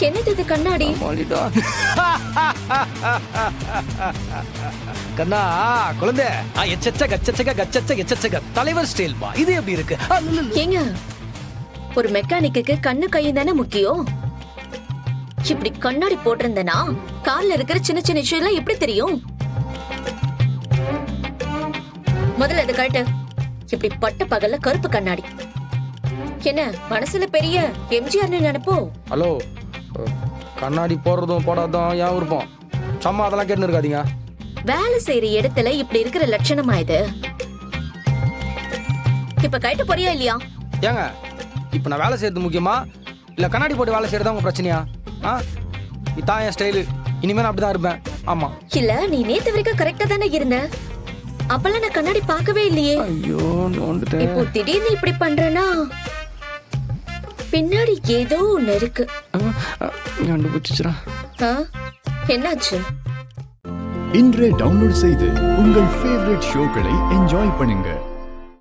என்னது இது கண்ணாடி? கண்ணா குழந்தை தலைவர் ஸ்டைல் பா. இது எப்படி இருக்கு? ஏங்க, ஒரு மெக்கானிக்கு கண்ணு கையும் தானே முக்கியம். இப்படி கண்ணாடி போட்டிருந்தனா கால்ல இருக்கிற சின்ன சின்ன இஷ்யூ எல்லாம் எப்படி தெரியும்? முதல்ல அதை கழட்டு. இப்படி பட்ட பகல்ல கருப்பு கண்ணாடி. என்ன மனசுல பெரிய எம்ஜிஆர்னு நினைப்போ? ஹலோ, கண்ணாடி போடுறதும் போடாததும் ஏன் விருப்பம்? சும்மா அதெல்லாம் கேட்டு இருக்காதீங்க. வேலை செய்யற இடத்துல இப்படி இருக்கிற லட்சணமா இது? இப்ப கழட்ட போறியா இல்லையா? ஏங்க, இப்ப நான் வேலை செய்யறது முக்கியமா இல்ல கண்ணாடி போட்டு வேலை செய்யறதா உங்க பிரச்சனையா? இதான் என் ஸ்டைலு. இனிமே நான் அப்படிதான் இருப்பேன். ஆமா. இல்ல, நீ நேத்து வரைக்கும் கரெக்டா தானே இருந்த. அப்பெல்லாம் நான் கண்ணாடி பார்க்கவே இல்லையே. ஐயோ, நோண்டுட்டேன். இப்போ திடீர்னு இப்படி பண்றேன்னா பின்னாடி ஏதோ ஒண்ணு இருக்கு. கண்டுபிடிச்சிச்சுடா. என்னாச்சு? இன்றே டவுன்லோட் செய்து உங்கள் ஃபேவரட் ஷோக்களை என்ஜாய் பண்ணுங்க.